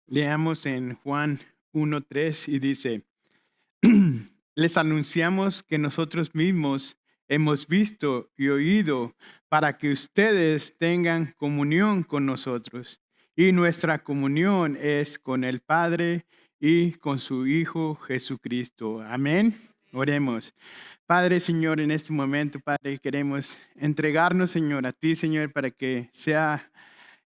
Leamos en Juan 1:3 y dice, les anunciamos que nosotros mismos hemos visto y oído para que ustedes tengan comunión con nosotros. Y nuestra comunión es con el Padre y con su Hijo Jesucristo. Amén. Oremos. Padre, Señor, en este momento, Padre, queremos entregarnos, Señor, a ti, Señor, para que sea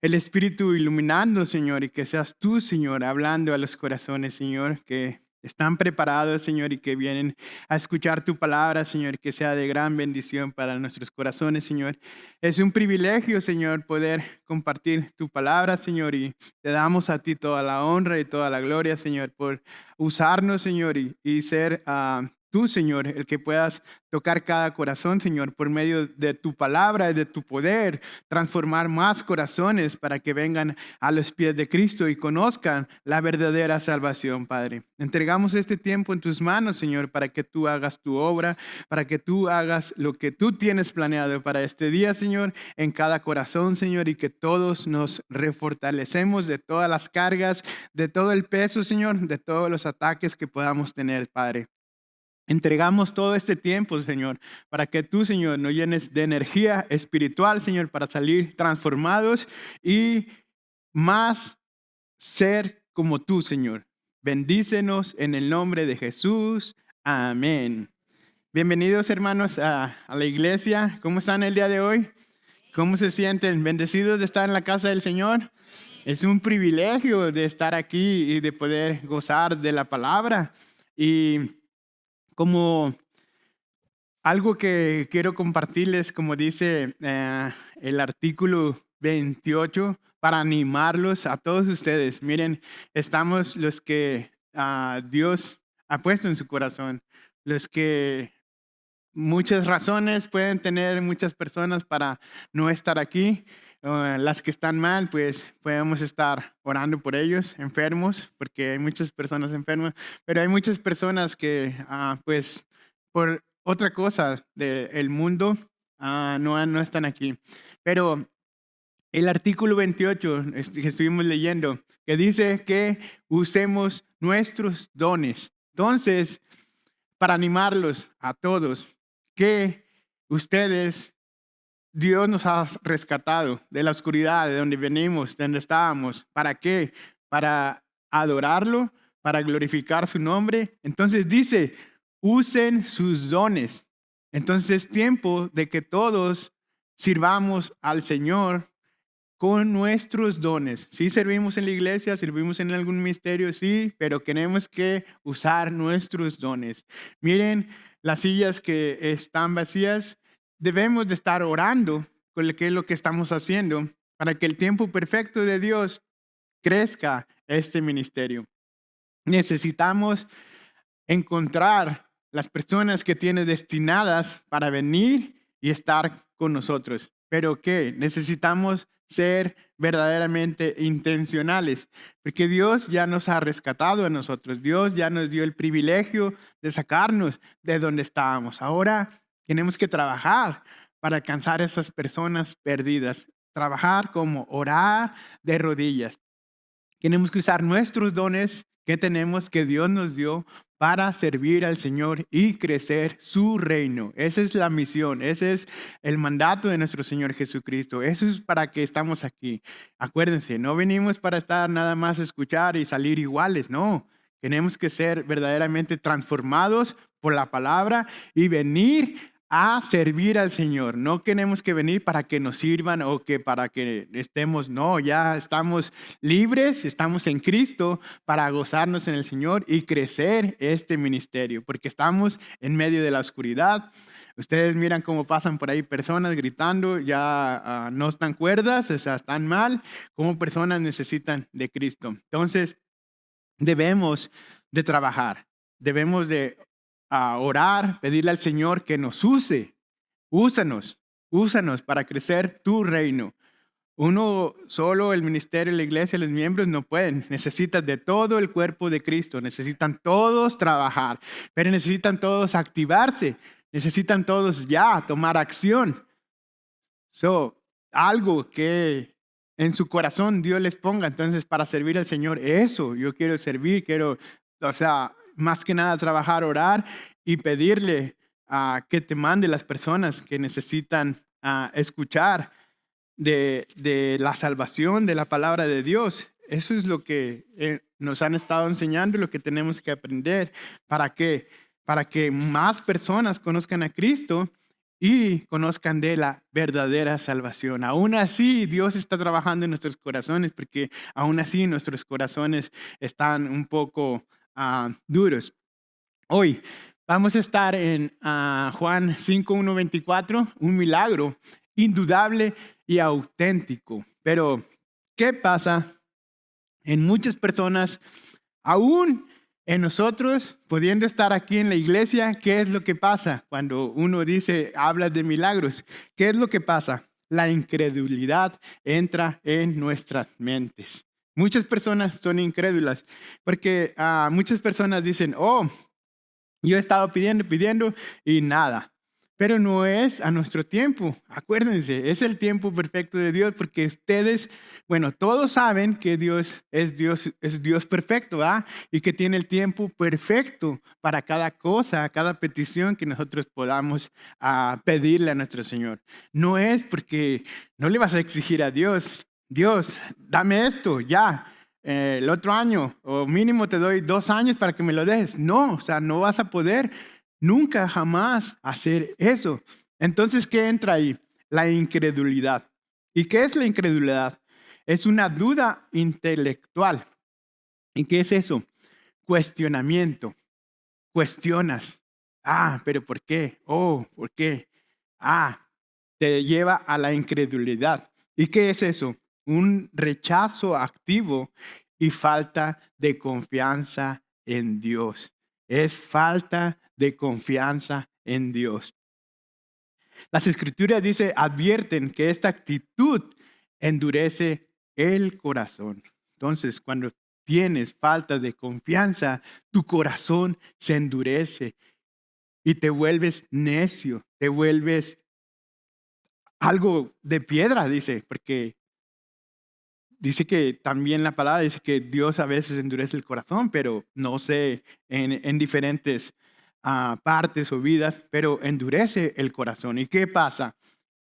el Espíritu iluminando, Señor, y que seas tú, Señor, hablando a los corazones, Señor, que están preparados, Señor, y que vienen a escuchar tu palabra, Señor, que sea de gran bendición para nuestros corazones, Señor. Es un privilegio, Señor, poder compartir tu palabra, Señor, y te damos a ti toda la honra y toda la gloria, Señor, por usarnos, Señor, y ser tú, Señor, el que puedas tocar cada corazón, Señor, por medio de tu palabra y de tu poder transformar más corazones para que vengan a los pies de Cristo y conozcan la verdadera salvación, Padre. Entregamos este tiempo en tus manos, Señor, para que tú hagas tu obra, para que tú hagas lo que tú tienes planeado para este día, Señor, en cada corazón, Señor, y que todos nos refortalecemos de todas las cargas, de todo el peso, Señor, de todos los ataques que podamos tener, Padre. Entregamos todo este tiempo, Señor, para que tú, Señor, nos llenes de energía espiritual, Señor, para salir transformados y más ser como tú, Señor. Bendícenos en el nombre de Jesús. Amén. Bienvenidos, hermanos, a la iglesia. ¿Cómo están el día de hoy? ¿Cómo se sienten? ¿Bendecidos de estar en la casa del Señor? Es un privilegio de estar aquí y de poder gozar de la palabra. Y como algo que quiero compartirles, como dice el artículo 28, para animarlos a todos ustedes. Miren, estamos los que Dios ha puesto en su corazón, los que muchas razones pueden tener muchas personas para no estar aquí. Las que están mal, pues podemos estar orando por ellos, enfermos, porque hay muchas personas enfermas, pero hay muchas personas que, pues, por otra cosa del mundo, no están aquí. Pero el artículo 28 que estuvimos leyendo, que dice que usemos nuestros dones. Entonces, para animarlos a todos, que ustedes, Dios nos ha rescatado de la oscuridad, de donde venimos, de donde estábamos. ¿Para qué? Para adorarlo, para glorificar su nombre. Entonces dice, usen sus dones. Entonces es tiempo de que todos sirvamos al Señor con nuestros dones. Sí servimos en la iglesia, servimos en algún ministerio, sí, pero tenemos que usar nuestros dones. Miren las sillas que están vacías, debemos de estar orando con lo que es lo que estamos haciendo para que el tiempo perfecto de Dios crezca este ministerio. Necesitamos encontrar las personas que tiene destinadas para venir y estar con nosotros. Pero ¿qué? Necesitamos ser verdaderamente intencionales, porque Dios ya nos ha rescatado a nosotros. Dios ya nos dio el privilegio de sacarnos de donde estábamos. Ahora tenemos que trabajar para alcanzar a esas personas perdidas. Trabajar como orar de rodillas. Tenemos que usar nuestros dones que tenemos, que Dios nos dio, para servir al Señor y crecer su reino. Esa es la misión, ese es el mandato de nuestro Señor Jesucristo. Eso es para que estamos aquí. Acuérdense, no venimos para estar nada más a escuchar y salir iguales, no. Tenemos que ser verdaderamente transformados por la palabra y venir a servir al Señor. No tenemos que venir para que nos sirvan o que para que estemos, no, ya estamos libres, estamos en Cristo para gozarnos en el Señor y crecer este ministerio, porque estamos en medio de la oscuridad. Ustedes miran cómo pasan por ahí personas gritando, ya no están cuerdas, o sea, están mal, como personas necesitan de Cristo. Entonces, debemos de trabajar, debemos de orar, pedirle al Señor que nos use, úsanos, úsanos para crecer tu reino. Uno solo, el ministerio, la iglesia, los miembros no pueden. Necesitan de todo el cuerpo de Cristo. Necesitan todos trabajar, pero necesitan todos activarse. Necesitan todos ya tomar acción. Algo que en su corazón Dios les ponga. Entonces, para servir al Señor, eso, yo quiero servir, quiero, o sea, más que nada trabajar, orar y pedirle que te mande las personas que necesitan escuchar de la salvación, de la palabra de Dios. Eso es lo que nos han estado enseñando y lo que tenemos que aprender. ¿Para qué? Para que más personas conozcan a Cristo y conozcan de la verdadera salvación. Aún así, Dios está trabajando en nuestros corazones porque aún así nuestros corazones están un poco duros. Hoy vamos a estar en Juan 5, 1, 24, un milagro indudable y auténtico. Pero, ¿qué pasa en muchas personas, aún en nosotros, pudiendo estar aquí en la iglesia? ¿Qué es lo que pasa cuando uno dice, habla de milagros? ¿Qué es lo que pasa? La incredulidad entra en nuestras mentes. Muchas personas son incrédulas porque muchas personas dicen, oh, yo he estado pidiendo y nada. Pero no es a nuestro tiempo. Acuérdense, es el tiempo perfecto de Dios porque ustedes, bueno, todos saben que Dios, es Dios perfecto, ¿verdad? Y que tiene el tiempo perfecto para cada cosa, cada petición que nosotros podamos pedirle a nuestro Señor. No es porque no le vas a exigir a Dios, Dios, dame esto, ya. El otro año, o mínimo te doy 2 años para que me lo dejes. No, o sea, no vas a poder nunca, jamás hacer eso. Entonces, ¿qué entra ahí? La incredulidad. ¿Y qué es la incredulidad? Es una duda intelectual. ¿Y qué es eso? Cuestionamiento. Cuestionas. Pero ¿por qué? Oh, ¿por qué? Te lleva a la incredulidad. ¿Y qué es eso? Un rechazo activo y falta de confianza en Dios. Es falta de confianza en Dios. Las escrituras advierten que esta actitud endurece el corazón. Entonces, cuando tienes falta de confianza, tu corazón se endurece y te vuelves necio, te vuelves algo de piedra, dice, porque dice que también la palabra dice que Dios a veces endurece el corazón, pero no sé, en diferentes partes o vidas, pero endurece el corazón. ¿Y qué pasa?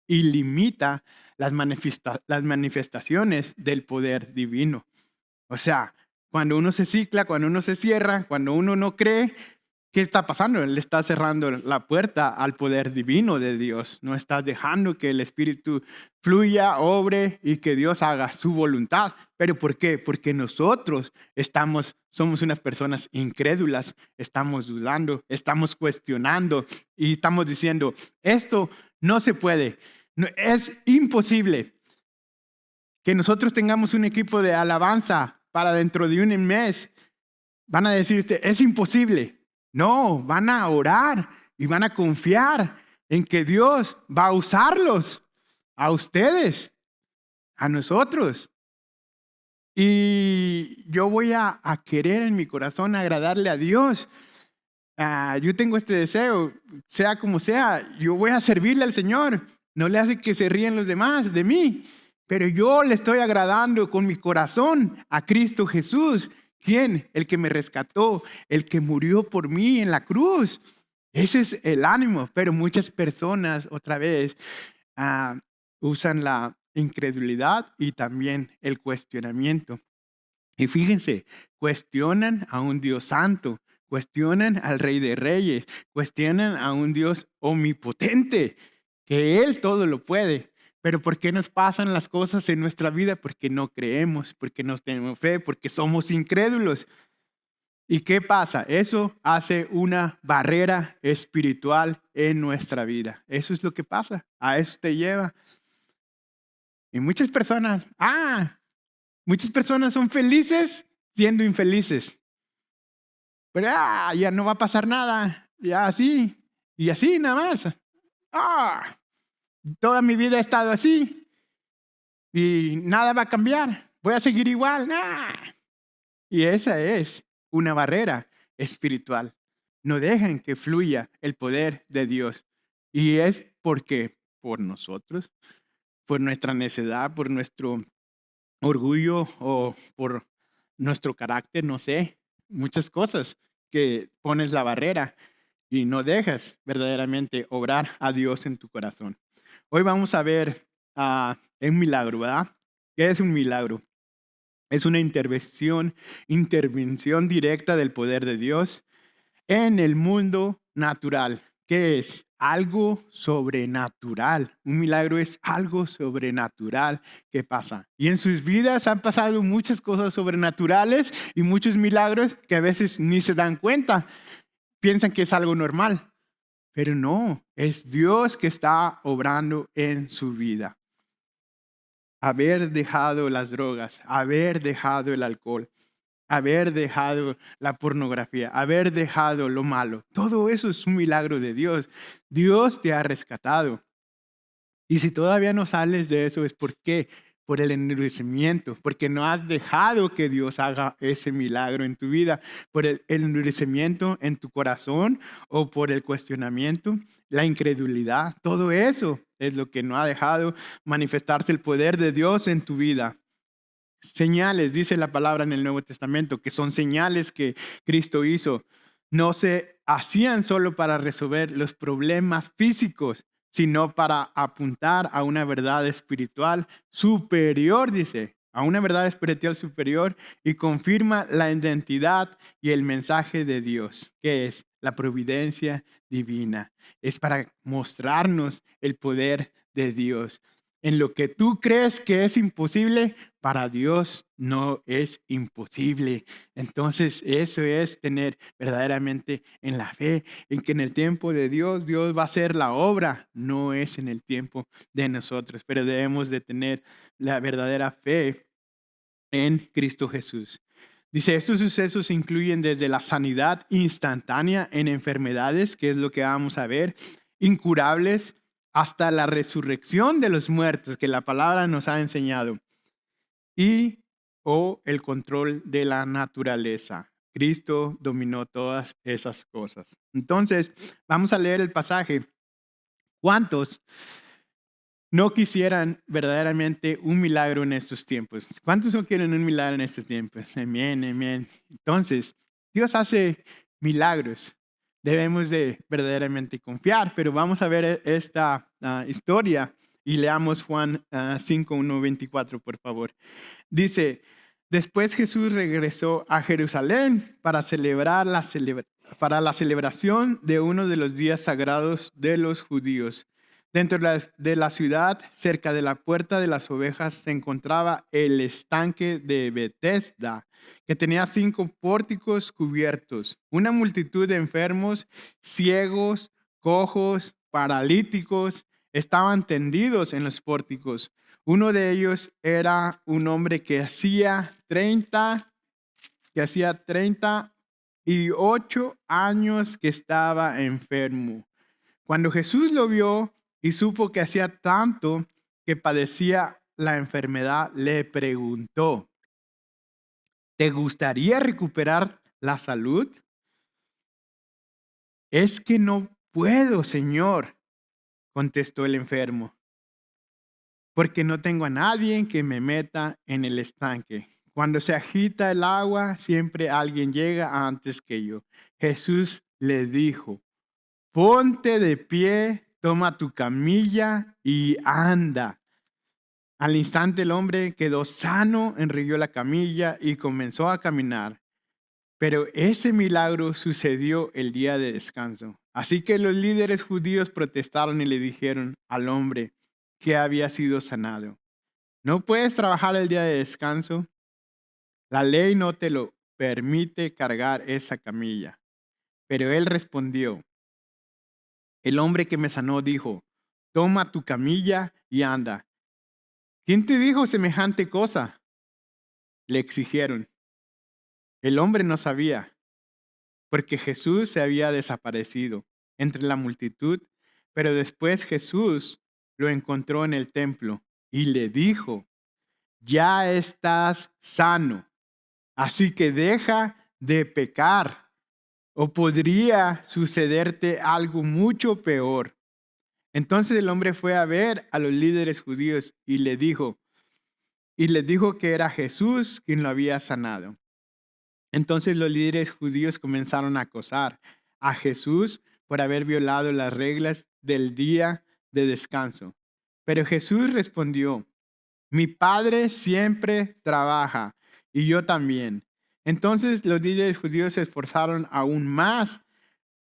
Y limita las manifestaciones del poder divino. O sea, cuando uno se cicla, cuando uno se cierra, cuando uno no cree, ¿qué está pasando? Él está cerrando la puerta al poder divino de Dios. No estás dejando que el Espíritu fluya, obre y que Dios haga su voluntad. ¿Pero por qué? Porque nosotros somos unas personas incrédulas, estamos dudando, estamos cuestionando y estamos diciendo, esto no se puede, es imposible que nosotros tengamos un equipo de alabanza para dentro de un mes. Van a decirte, es imposible. No, van a orar y van a confiar en que Dios va a usarlos, a ustedes, a nosotros. Y yo voy a querer en mi corazón agradarle a Dios. Yo tengo este deseo, sea como sea, yo voy a servirle al Señor. No le hace que se ríen los demás de mí, pero yo le estoy agradando con mi corazón a Cristo Jesús. ¿Quién? El que me rescató, el que murió por mí en la cruz. Ese es el ánimo, pero muchas personas otra vez usan la incredulidad y también el cuestionamiento. Y fíjense, cuestionan a un Dios santo, cuestionan al Rey de Reyes, cuestionan a un Dios omnipotente, que Él todo lo puede. Pero ¿por qué nos pasan las cosas en nuestra vida? Porque no creemos, porque no tenemos fe, porque somos incrédulos. ¿Y qué pasa? Eso hace una barrera espiritual en nuestra vida. Eso es lo que pasa. A eso te lleva. Y muchas personas son felices siendo infelices. Pero ya no va a pasar nada. Ya así. Y así nada más. Toda mi vida he estado así. Y nada va a cambiar. Voy a seguir igual. Y esa es una barrera espiritual. No dejen que fluya el poder de Dios. Y es porque por nosotros, por nuestra necedad, por nuestro orgullo o por nuestro carácter, no sé, muchas cosas que pones la barrera y no dejas verdaderamente obrar a Dios en tu corazón. Hoy vamos a ver un milagro, ¿verdad? ¿Qué es un milagro? Es una intervención directa del poder de Dios en el mundo natural. ¿Qué es? Algo sobrenatural. Un milagro es algo sobrenatural que pasa. Y en sus vidas han pasado muchas cosas sobrenaturales y muchos milagros que a veces ni se dan cuenta. Piensan que es algo normal, pero no, es Dios que está obrando en su vida. Haber dejado las drogas, haber dejado el alcohol, haber dejado la pornografía, haber dejado lo malo. Todo eso es un milagro de Dios. Dios te ha rescatado. Y si todavía no sales de eso, es ¿por qué? Por el endurecimiento, porque no has dejado que Dios haga ese milagro en tu vida, por el endurecimiento en tu corazón o por el cuestionamiento, la incredulidad. Todo eso es lo que no ha dejado manifestarse el poder de Dios en tu vida. Señales, dice la palabra en el Nuevo Testamento, que son señales que Cristo hizo. No se hacían solo para resolver los problemas físicos, sino para apuntar a una verdad espiritual superior, dice, a una verdad espiritual superior y confirma la identidad y el mensaje de Dios, que es la providencia divina. Es para mostrarnos el poder de Dios. En lo que tú crees que es imposible, para Dios no es imposible. Entonces, eso es tener verdaderamente en la fe, en que en el tiempo de Dios, Dios va a hacer la obra, no es en el tiempo de nosotros, pero debemos de tener la verdadera fe en Cristo Jesús. Dice, estos sucesos incluyen desde la sanidad instantánea en enfermedades, que es lo que vamos a ver, incurables, hasta la resurrección de los muertos, que la palabra nos ha enseñado, y o el control de la naturaleza. Cristo dominó todas esas cosas. Entonces, vamos a leer el pasaje. ¿Cuántos no quisieran verdaderamente un milagro en estos tiempos? ¿Cuántos no quieren un milagro en estos tiempos? Amén, amén. Entonces, Dios hace milagros. Debemos de verdaderamente confiar, pero vamos a ver esta historia y leamos Juan 5, 1, 24, por favor. Dice, después Jesús regresó a Jerusalén para celebrar para la celebración de uno de los días sagrados de los judíos. Dentro de la ciudad, cerca de la puerta de las ovejas, se encontraba el estanque de Betesda, que tenía 5 pórticos cubiertos. Una multitud de enfermos, ciegos, cojos, paralíticos, estaban tendidos en los pórticos. Uno de ellos era un hombre que hacía 38 años que estaba enfermo. Cuando Jesús lo vio y supo que hacía tanto que padecía la enfermedad, le preguntó, ¿te gustaría recuperar la salud? Es que no puedo, Señor, contestó el enfermo, porque no tengo a nadie que me meta en el estanque. Cuando se agita el agua, siempre alguien llega antes que yo. Jesús le dijo, ponte de pie, toma tu camilla y anda. Al instante el hombre quedó sano, enrolló la camilla y comenzó a caminar. Pero ese milagro sucedió el día de descanso. Así que los líderes judíos protestaron y le dijeron al hombre que había sido sanado, ¿no puedes trabajar el día de descanso? La ley no te lo permite cargar esa camilla. Pero él respondió, el hombre que me sanó dijo, toma tu camilla y anda. ¿Quién te dijo semejante cosa? Le exigieron. El hombre no sabía, porque Jesús se había desaparecido entre la multitud, pero después Jesús lo encontró en el templo y le dijo, ya estás sano, así que deja de pecar, o podría sucederte algo mucho peor. Entonces el hombre fue a ver a los líderes judíos y le dijo, y les dijo que era Jesús quien lo había sanado. Entonces los líderes judíos comenzaron a acosar a Jesús por haber violado las reglas del día de descanso. Pero Jesús respondió: mi padre siempre trabaja y yo también. Entonces los líderes judíos se esforzaron aún más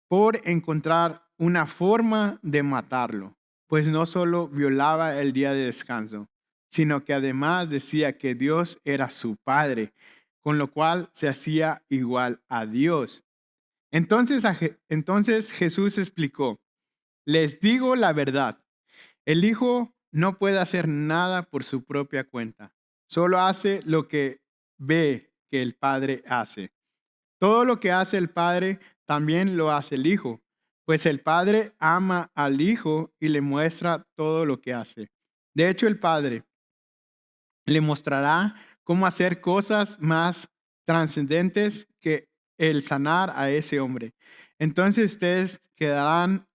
por encontrar una forma de matarlo, pues no solo violaba el día de descanso, sino que además decía que Dios era su padre, con lo cual se hacía igual a Dios. Entonces Jesús explicó: les digo la verdad, el Hijo no puede hacer nada por su propia cuenta, solo hace lo que ve que el Padre hace. Todo lo que hace el Padre también lo hace el Hijo, pues el Padre ama al Hijo y le muestra todo lo que hace. De hecho, el Padre le mostrará cómo hacer cosas más trascendentes que el sanar a ese hombre. Entonces ustedes quedarán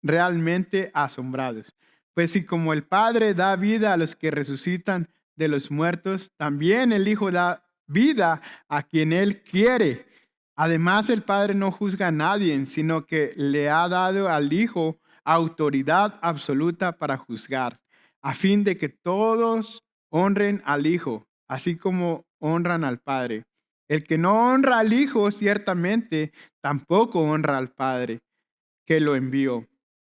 realmente asombrados. Pues si como el Padre da vida a los que resucitan de los muertos, también el Hijo da vida a quien Él quiere. Además, el Padre no juzga a nadie, sino que le ha dado al Hijo autoridad absoluta para juzgar, a fin de que todos honren al Hijo, así como honran al Padre. El que no honra al Hijo, ciertamente, tampoco honra al Padre que lo envió.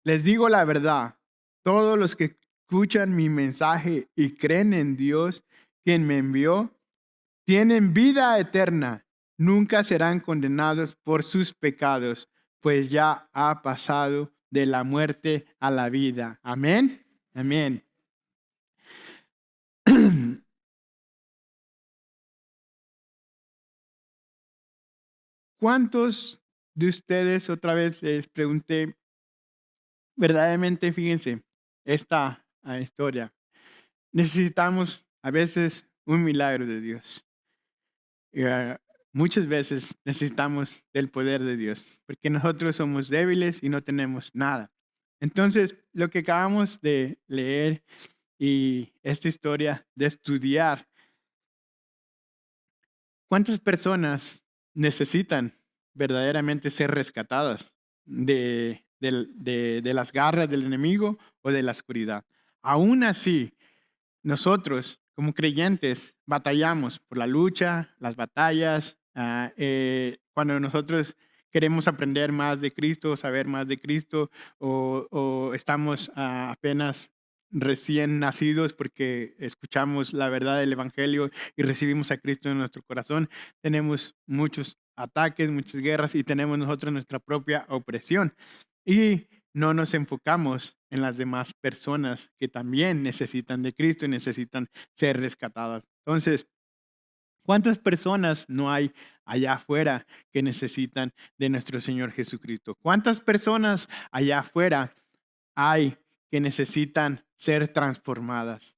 Les digo la verdad, todos los que escuchan mi mensaje y creen en Dios, quien me envió, tienen vida eterna. Nunca serán condenados por sus pecados, pues ya ha pasado de la muerte a la vida. Amén. Amén. ¿Cuántos de ustedes, otra vez les pregunté, verdaderamente, fíjense, esta historia, necesitamos a veces un milagro de Dios? Y muchas veces necesitamos del poder de Dios, porque nosotros somos débiles y no tenemos nada. Entonces, lo que acabamos de leer y esta historia de estudiar, ¿cuántas personas necesitan verdaderamente ser rescatadas de las garras del enemigo o de la oscuridad? Aún así, nosotros, como creyentes, batallamos por la lucha, las batallas. Cuando nosotros queremos aprender más de Cristo, saber más de Cristo, o estamos apenas recién nacidos porque escuchamos la verdad del Evangelio y recibimos a Cristo en nuestro corazón, tenemos muchos ataques, muchas guerras y tenemos nosotros nuestra propia opresión. Y no nos enfocamos en las demás personas que también necesitan de Cristo y necesitan ser rescatadas. Entonces, ¿cuántas personas no hay allá afuera que necesitan de nuestro Señor Jesucristo? ¿Cuántas personas allá afuera hay que necesitan ser transformadas?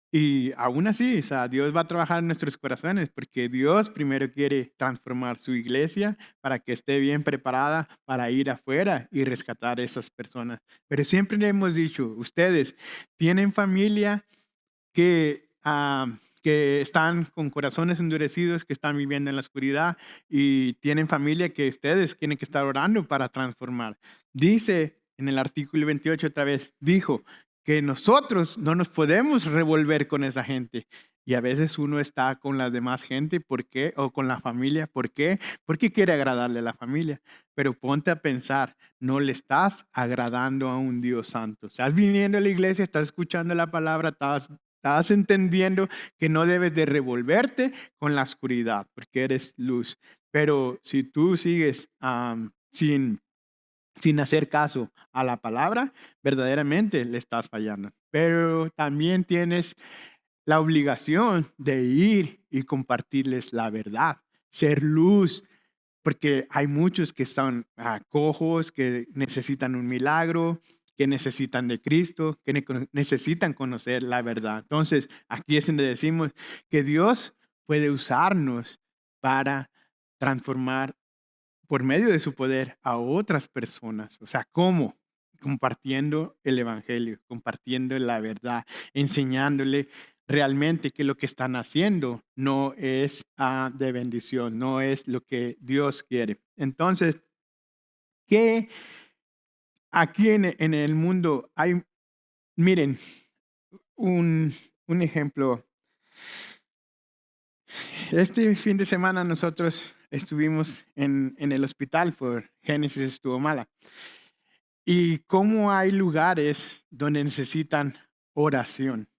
Y aún así, o sea, Dios va a trabajar en nuestros corazones porque Dios primero quiere transformar su iglesia para que esté bien preparada para ir afuera y rescatar a esas personas. Pero siempre le hemos dicho, ustedes tienen familia que están con corazones endurecidos, que están viviendo en la oscuridad y tienen familia que ustedes tienen que estar orando para transformar. Dice en el artículo 28 otra vez, dijo que nosotros no nos podemos revolver con esa gente. Y a veces uno está con la demás gente, ¿por qué? O con la familia, ¿por qué? Porque quiere agradarle a la familia. Pero ponte a pensar, no le estás agradando a un Dios santo. Estás viniendo a la iglesia, estás escuchando la palabra, estás entendiendo que no debes de revolverte con la oscuridad, porque eres luz. Pero si tú sigues sin hacer caso a la palabra, verdaderamente le estás fallando. Pero también tienes la obligación de ir y compartirles la verdad, ser luz, porque hay muchos que son cojos, que necesitan un milagro, que necesitan de Cristo, que necesitan conocer la verdad. Entonces, aquí es donde decimos que Dios puede usarnos para transformar por medio de su poder a otras personas. O sea, ¿cómo? Compartiendo el Evangelio, compartiendo la verdad, enseñándole realmente que lo que están haciendo no es de bendición, no es lo que Dios quiere. Entonces, ¿qué aquí en el mundo hay? Miren, un, un ejemplo. Este fin de semana nosotros estuvimos en el hospital por Génesis estuvo mala. Y cómo hay lugares donde necesitan oración.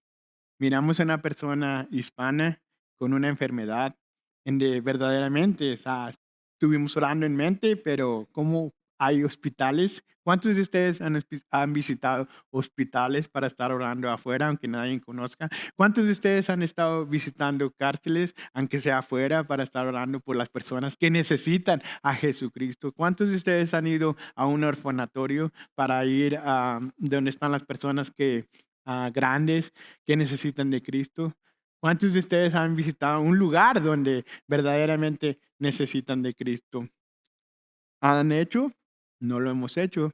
Miramos a una persona hispana con una enfermedad, en de verdaderamente, o sea, estuvimos orando en mente, pero ¿cómo hay hospitales? ¿Cuántos de ustedes han visitado hospitales para estar orando afuera, aunque nadie conozca? ¿Cuántos de ustedes han estado visitando cárceles, aunque sea afuera, para estar orando por las personas que necesitan a Jesucristo? ¿Cuántos de ustedes han ido a un orfanatorio para ir a donde están las personas que grandes que necesitan de Cristo? ¿Cuántos de ustedes han visitado un lugar donde verdaderamente necesitan de Cristo? ¿Han hecho? No lo hemos hecho.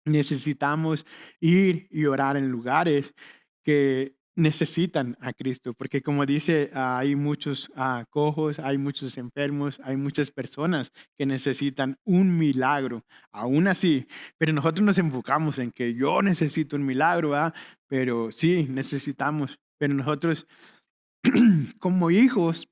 Necesitamos ir y orar en lugares que necesitan a Cristo, porque como dice, hay muchos cojos, hay muchos enfermos, hay muchas personas que necesitan un milagro, aún así, pero nosotros nos enfocamos en que yo necesito un milagro, ¿verdad? Pero sí, necesitamos, pero nosotros como hijos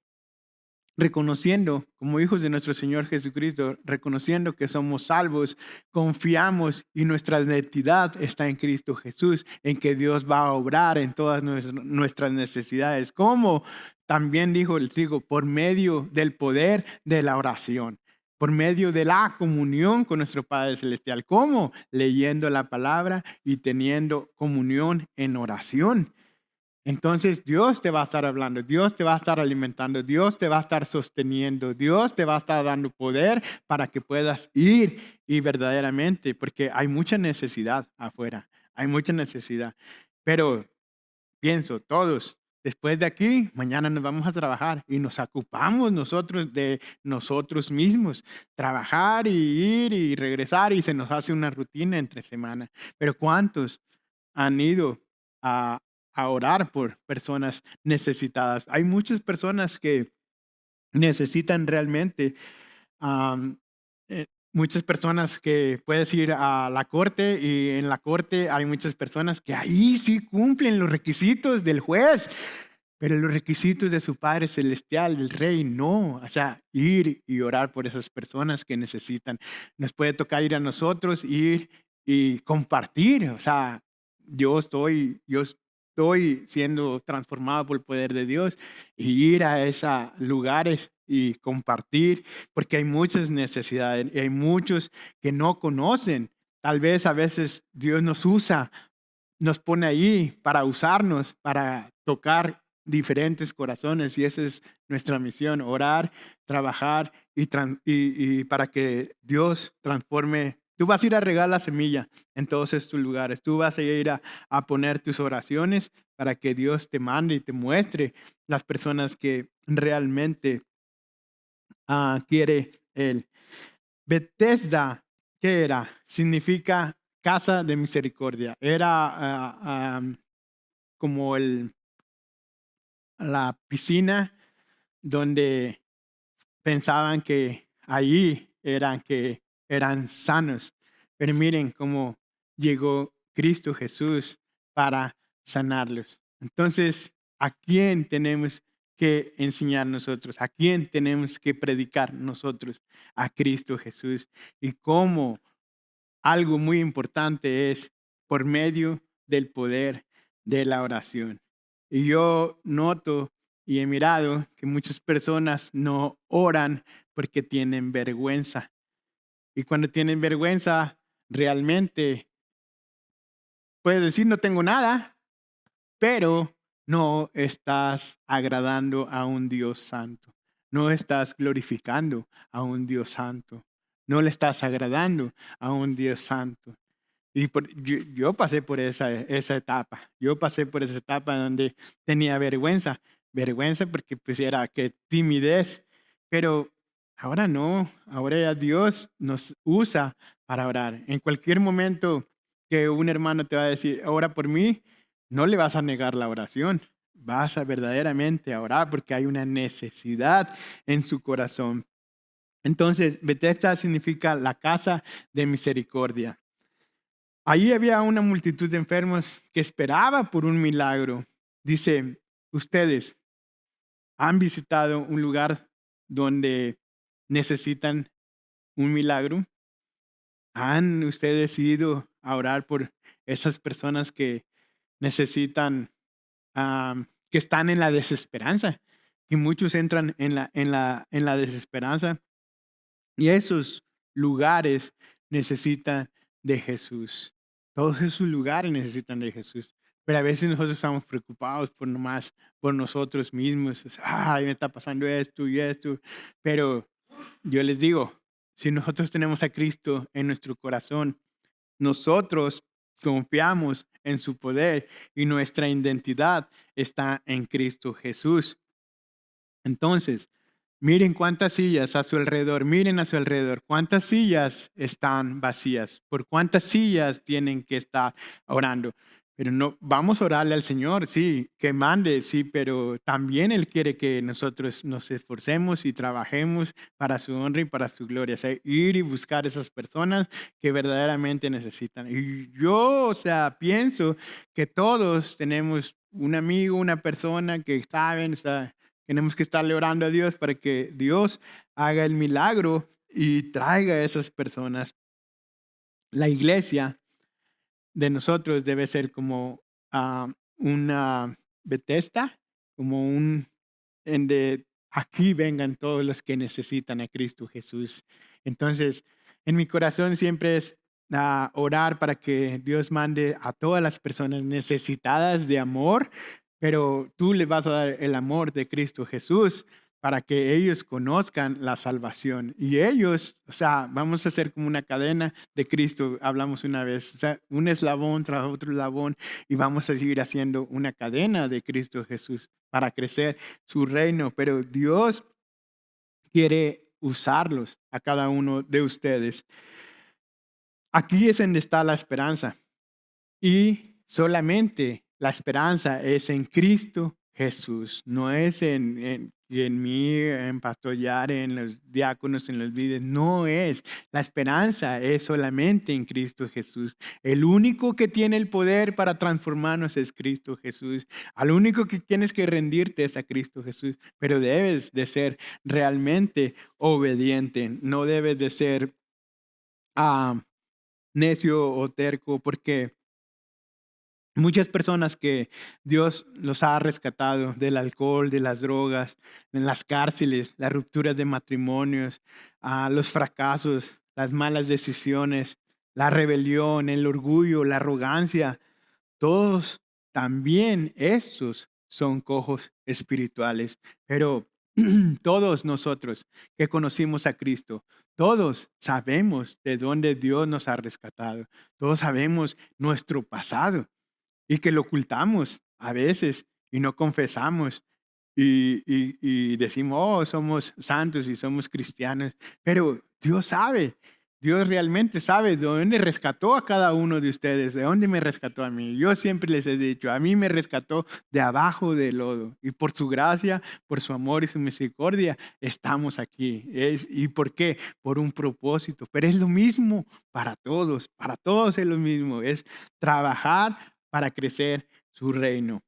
reconociendo, como hijos de nuestro Señor Jesucristo, reconociendo que somos salvos, confiamos y nuestra identidad está en Cristo Jesús, en que Dios va a obrar en todas nuestras necesidades. ¿Cómo? También dijo el trigo, por medio del poder de la oración, por medio de la comunión con nuestro Padre Celestial. ¿Cómo? Leyendo la palabra y teniendo comunión en oración. Entonces Dios te va a estar hablando, Dios te va a estar alimentando, Dios te va a estar sosteniendo, Dios te va a estar dando poder para que puedas ir y verdaderamente, porque hay mucha necesidad afuera, hay mucha necesidad. Pero pienso, todos, después de aquí, mañana nos vamos a trabajar y nos ocupamos nosotros de nosotros mismos, trabajar y ir y regresar y se nos hace una rutina entre semana. Pero ¿cuántos han ido a, a orar por personas necesitadas? Hay muchas personas que necesitan realmente, am, muchas personas que puedes ir a la corte y en la corte hay muchas personas que ahí sí cumplen los requisitos del juez, pero los requisitos de su Padre Celestial, del Rey, no. O sea, ir y orar por esas personas que necesitan. Nos puede tocar ir a nosotros, ir y compartir. O sea, yo estoy siendo transformado por el poder de Dios y ir a esos lugares y compartir, porque hay muchas necesidades y hay muchos que no conocen. Tal vez a veces Dios nos usa, nos pone ahí para usarnos, para tocar diferentes corazones y esa es nuestra misión, orar, trabajar y para que Dios transforme. Tú vas a ir a regar la semilla en todos estos lugares, tú vas a ir a poner tus oraciones para que Dios te mande y te muestre las personas que realmente quiere Él. Bethesda, ¿qué era? Significa casa de misericordia. Era como la piscina donde pensaban que allí eran sanos. Pero miren cómo llegó Cristo Jesús para sanarlos. Entonces, ¿a quién tenemos que enseñar nosotros? ¿A quién tenemos que predicar nosotros? A Cristo Jesús. Y cómo algo muy importante es por medio del poder de la oración. Y yo noto y he mirado que muchas personas no oran porque tienen vergüenza. Y cuando tienen vergüenza, realmente puedes decir no tengo nada, pero no estás agradando a un Dios santo. No estás glorificando a un Dios santo. No le estás agradando a un Dios santo. Y yo pasé por esa etapa. Yo pasé por esa etapa donde tenía vergüenza. Vergüenza porque pues era que timidez. Pero ahora no. Ahora ya Dios nos usa para orar. En cualquier momento que un hermano te va a decir, ora por mí, no le vas a negar la oración. vas a verdaderamente a orar porque hay una necesidad en su corazón. Entonces, Bethesda significa la casa de misericordia. Allí había una multitud de enfermos que esperaba por un milagro. Dice, ustedes han visitado un lugar donde necesitan un milagro. ¿Han ustedes ido a orar por esas personas que necesitan, que están en la desesperanza? Que muchos entran en la desesperanza y esos lugares necesitan de Jesús. Todos esos lugares necesitan de Jesús. Pero a veces nosotros estamos preocupados por nomás, por nosotros mismos. Ay, me está pasando esto y esto. Pero yo les digo, si nosotros tenemos a Cristo en nuestro corazón, nosotros confiamos en su poder y nuestra identidad está en Cristo Jesús. Entonces, miren cuántas sillas a su alrededor, miren a su alrededor, cuántas sillas están vacías, por cuántas sillas tienen que estar orando. Pero no, vamos a orarle al Señor, sí, que mande, sí, pero también Él quiere que nosotros nos esforcemos y trabajemos para su honra y para su gloria. O sea, ir y buscar esas personas que verdaderamente necesitan. Y yo, o sea, pienso que todos tenemos un amigo, una persona que saben, o sea, tenemos que estarle orando a Dios para que Dios haga el milagro y traiga a esas personas. La iglesia de nosotros debe ser como una Bethesda, como en de aquí vengan todos los que necesitan a Cristo Jesús. Entonces, en mi corazón siempre es orar para que Dios mande a todas las personas necesitadas de amor, pero tú les vas a dar el amor de Cristo Jesús para que ellos conozcan la salvación. Y ellos, o sea, vamos a hacer como una cadena de Cristo, hablamos una vez, o sea, un eslabón tras otro eslabón, y vamos a seguir haciendo una cadena de Cristo Jesús para crecer su reino. Pero Dios quiere usarlos a cada uno de ustedes. Aquí es donde está la esperanza. Y solamente la esperanza es en Cristo Jesús, no es en mí, en pastorear, en los diáconos, en los líderes, no es. La esperanza es solamente en Cristo Jesús. El único que tiene el poder para transformarnos es Cristo Jesús. Al único que tienes que rendirte es a Cristo Jesús, pero debes de ser realmente obediente, no debes de ser ah, necio o terco, porque muchas personas que Dios los ha rescatado del alcohol, de las drogas, en las cárceles, las rupturas de matrimonios, los fracasos, las malas decisiones, la rebelión, el orgullo, la arrogancia, todos también estos son cojos espirituales. Pero todos nosotros que conocimos a Cristo, todos sabemos de dónde Dios nos ha rescatado. Todos sabemos nuestro pasado y que lo ocultamos a veces y no confesamos y decimos, oh, somos santos y somos cristianos, pero Dios sabe, Dios realmente sabe de dónde rescató a cada uno de ustedes, de dónde me rescató a mí. Yo siempre les he dicho, a mí me rescató de abajo del lodo y por su gracia, por su amor y su misericordia, estamos aquí. ¿Y por qué? Por un propósito, pero es lo mismo para todos es lo mismo, es trabajar para crecer su reino,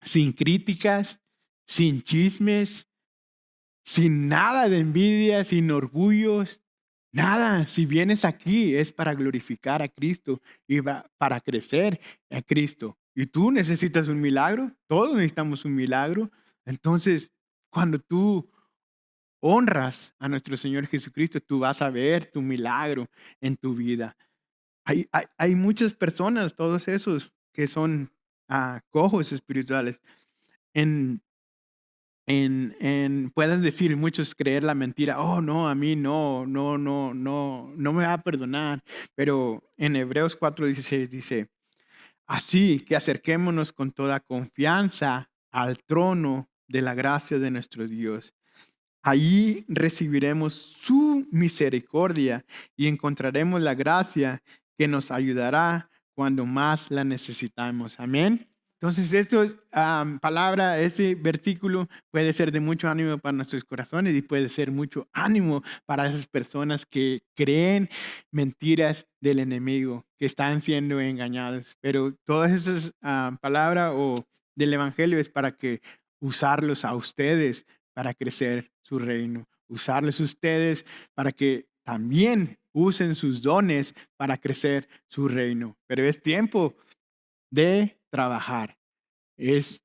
sin críticas, sin chismes, sin nada de envidia, sin orgullos, nada. Si vienes aquí es para glorificar a Cristo y para crecer a Cristo. Y tú necesitas un milagro, todos necesitamos un milagro. Entonces, cuando tú honras a nuestro Señor Jesucristo, tú vas a ver tu milagro en tu vida. Hay muchas personas, todos esos que son cojos espirituales. En, pueden decir muchos creer la mentira, oh no, a mí no me va a perdonar. Pero en Hebreos 4:16 dice, así que acerquémonos con toda confianza al trono de la gracia de nuestro Dios. Allí recibiremos su misericordia y encontraremos la gracia que nos ayudará cuando más la necesitamos. Amén. Entonces, palabra, ese versículo puede ser de mucho ánimo para nuestros corazones y puede ser mucho ánimo para esas personas que creen mentiras del enemigo, que están siendo engañados. Pero todas esas palabras o del evangelio es para que usarlos a ustedes para crecer su reino, usarlos a ustedes para que también usen sus dones para crecer su reino. Pero es tiempo de trabajar.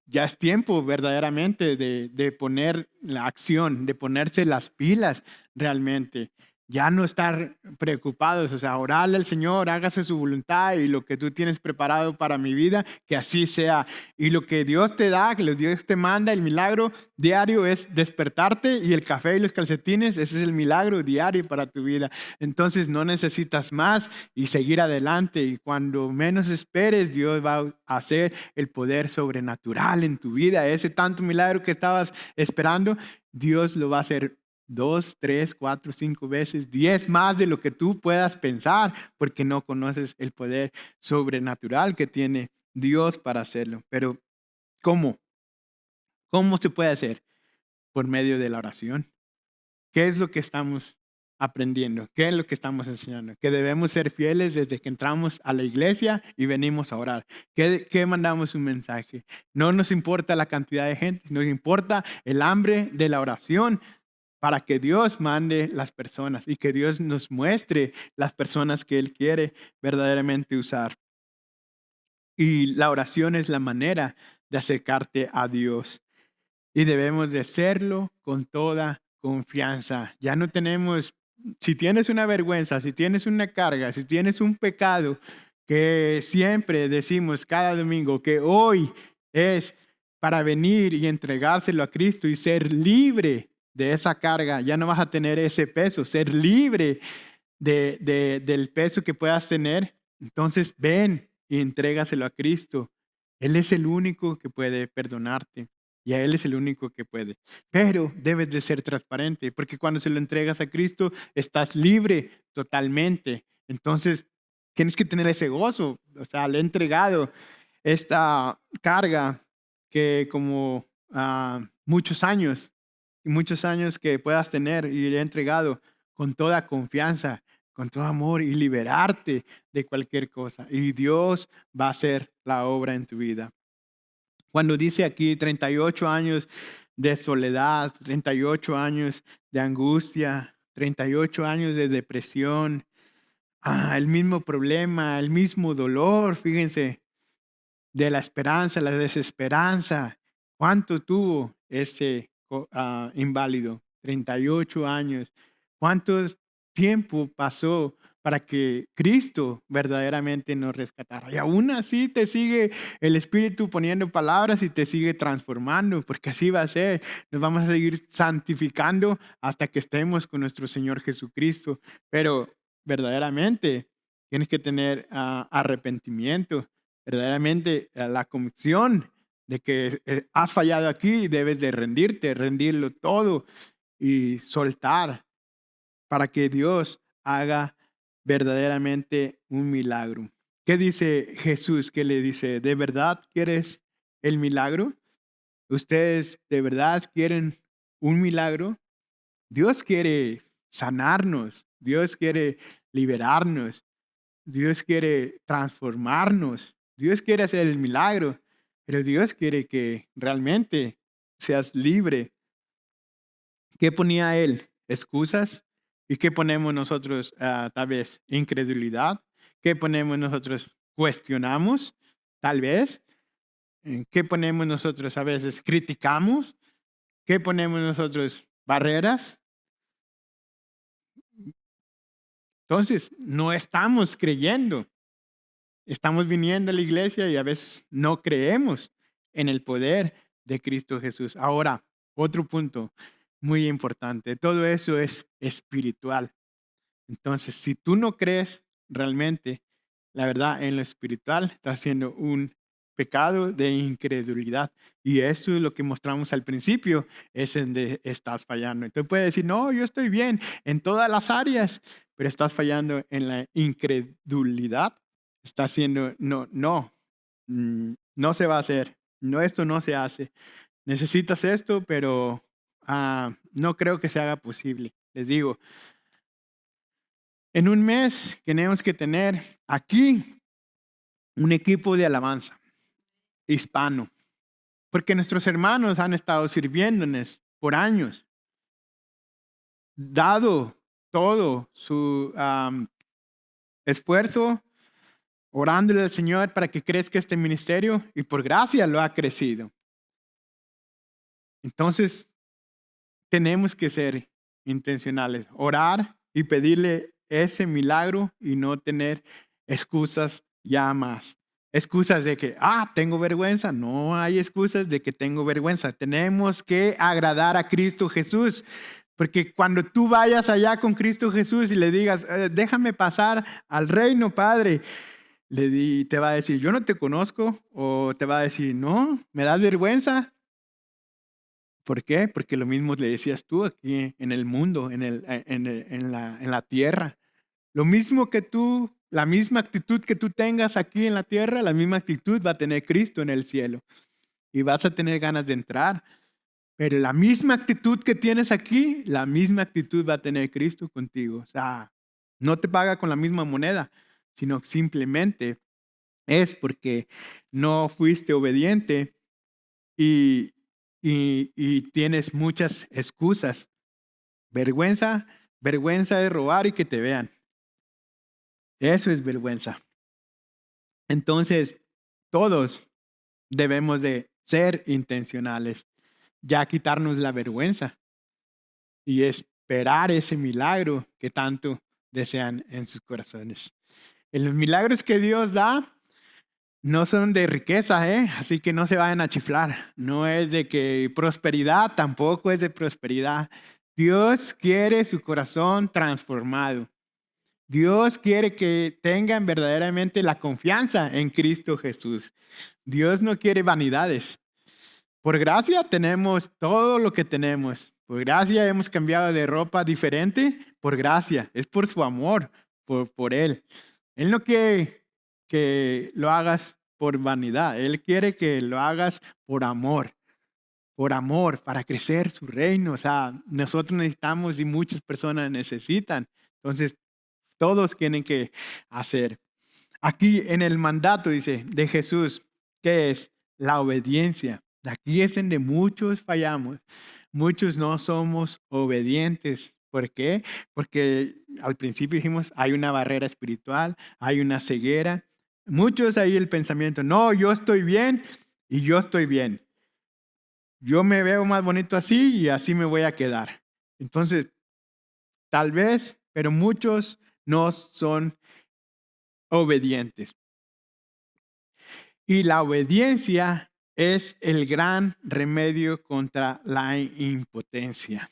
Ya es tiempo verdaderamente de poner la acción, de ponerse las pilas realmente. Ya no estar preocupados, o sea, orarle al Señor, hágase su voluntad y lo que tú tienes preparado para mi vida, que así sea. Y lo que Dios te da, que Dios te manda, el milagro diario es despertarte y el café y los calcetines, ese es el milagro diario para tu vida. Entonces no necesitas más y seguir adelante. Y cuando menos esperes, Dios va a hacer el poder sobrenatural en tu vida. Ese tanto milagro que estabas esperando, Dios lo va a hacer 2, 3, 4, 5 veces, 10 más de lo que tú puedas pensar, porque no conoces el poder sobrenatural que tiene Dios para hacerlo. Pero, ¿cómo? ¿Cómo se puede hacer? Por medio de la oración. ¿Qué es lo que estamos aprendiendo? ¿Qué es lo que estamos enseñando? Que debemos ser fieles desde que entramos a la iglesia y venimos a orar. ¿Qué mandamos un mensaje? No nos importa la cantidad de gente, nos importa el hambre de la oración para que Dios mande las personas y que Dios nos muestre las personas que Él quiere verdaderamente usar. Y la oración es la manera de acercarte a Dios. Y debemos de hacerlo con toda confianza. Ya no tenemos, si tienes una vergüenza, si tienes una carga, si tienes un pecado, que siempre decimos cada domingo que hoy es para venir y entregárselo a Cristo y ser libre de esa carga. Ya no vas a tener ese peso, ser libre del peso que puedas tener. Entonces ven y entrégaselo a Cristo. Él es el único que puede perdonarte. Y a Él es el único que puede. Pero debes de ser transparente, porque cuando se lo entregas a Cristo, estás libre totalmente. Entonces, tienes que tener ese gozo. O sea, le he entregado esta carga que como muchos años que puedas tener y le he entregado con toda confianza, con todo amor y liberarte de cualquier cosa. Y Dios va a hacer la obra en tu vida. Cuando dice aquí 38 años de soledad, 38 años de angustia, 38 años de depresión, el mismo problema, el mismo dolor, fíjense, de la esperanza, la desesperanza. ¿Cuánto tuvo ese inválido? 38 años. ¿Cuánto tiempo pasó para que Cristo verdaderamente nos rescatara? Y aún así te sigue el Espíritu poniendo palabras y te sigue transformando, porque así va a ser. Nos vamos a seguir santificando hasta que estemos con nuestro Señor Jesucristo. Pero verdaderamente tienes que tener arrepentimiento, verdaderamente la convicción de que has fallado aquí y debes de rendirte, rendirlo todo y soltar para que Dios haga verdaderamente un milagro. ¿Qué dice Jesús? ¿Qué le dice? ¿De verdad quieres el milagro? ¿Ustedes de verdad quieren un milagro? Dios quiere sanarnos, Dios quiere liberarnos, Dios quiere transformarnos, Dios quiere hacer el milagro, pero Dios quiere que realmente seas libre. ¿Qué ponía Él? ¿Excusas? ¿Y qué ponemos nosotros tal vez? ¿Incredulidad? ¿Qué ponemos nosotros? ¿Cuestionamos? Tal vez. ¿Qué ponemos nosotros a veces? ¿Criticamos? ¿Qué ponemos nosotros? ¿Barreras? Entonces, no estamos creyendo. Estamos viniendo a la iglesia y a veces no creemos en el poder de Cristo Jesús. Ahora, otro punto muy importante. Todo eso es espiritual. Entonces, si tú no crees realmente, la verdad, en lo espiritual, estás haciendo un pecado de incredulidad. Y eso es lo que mostramos al principio, es en donde estás fallando. Entonces puedes decir, no, yo estoy bien en todas las áreas, pero estás fallando en la incredulidad. Estás haciendo, no, no. no se va a hacer. No, esto no se hace. Necesitas esto, pero no creo que se haga posible. Les digo, en un mes tenemos que tener aquí un equipo de alabanza hispano, porque nuestros hermanos han estado sirviéndonos por años, dado todo su esfuerzo, orándole al Señor para que crezca este ministerio y por gracia lo ha crecido. Entonces, tenemos que ser intencionales, orar y pedirle ese milagro y no tener excusas ya más. Excusas de que, tengo vergüenza. No hay excusas de que tengo vergüenza. Tenemos que agradar a Cristo Jesús. Porque cuando tú vayas allá con Cristo Jesús y le digas, déjame pasar al reino, Padre, te va a decir, yo no te conozco. O te va a decir, no, me das vergüenza. ¿Por qué? Porque lo mismo le decías tú aquí en el mundo, en la tierra. Lo mismo que tú, la misma actitud que tú tengas aquí en la tierra, la misma actitud va a tener Cristo en el cielo. Y vas a tener ganas de entrar. Pero la misma actitud que tienes aquí, la misma actitud va a tener Cristo contigo. O sea, no te paga con la misma moneda, sino simplemente es porque no fuiste obediente y, y tienes muchas excusas. Vergüenza, vergüenza de robar y que te vean. Eso es vergüenza. Entonces, todos debemos de ser intencionales, ya quitarnos la vergüenza y esperar ese milagro que tanto desean en sus corazones. Los milagros que Dios da no son de riqueza, así que no se vayan a chiflar. No es de que prosperidad, tampoco es de prosperidad. Dios quiere su corazón transformado. Dios quiere que tengan verdaderamente la confianza en Cristo Jesús. Dios no quiere vanidades. Por gracia tenemos todo lo que tenemos. Por gracia hemos cambiado de ropa diferente. Por gracia. Es por su amor, por Él. Él no quiere que lo hagas por vanidad. Él quiere que lo hagas por amor. Por amor, para crecer su reino. O sea, nosotros necesitamos y muchas personas necesitan. Entonces, todos tienen que hacer. Aquí en el mandato dice de Jesús, ¿qué es? La obediencia. Aquí es donde muchos fallamos. Muchos no somos obedientes. ¿Por qué? Porque al principio dijimos, hay una barrera espiritual, hay una ceguera. Muchos ahí el pensamiento, no, yo estoy bien y yo estoy bien. Yo me veo más bonito así y así me voy a quedar. Entonces, tal vez, pero muchos no son obedientes. Y la obediencia es el gran remedio contra la impotencia.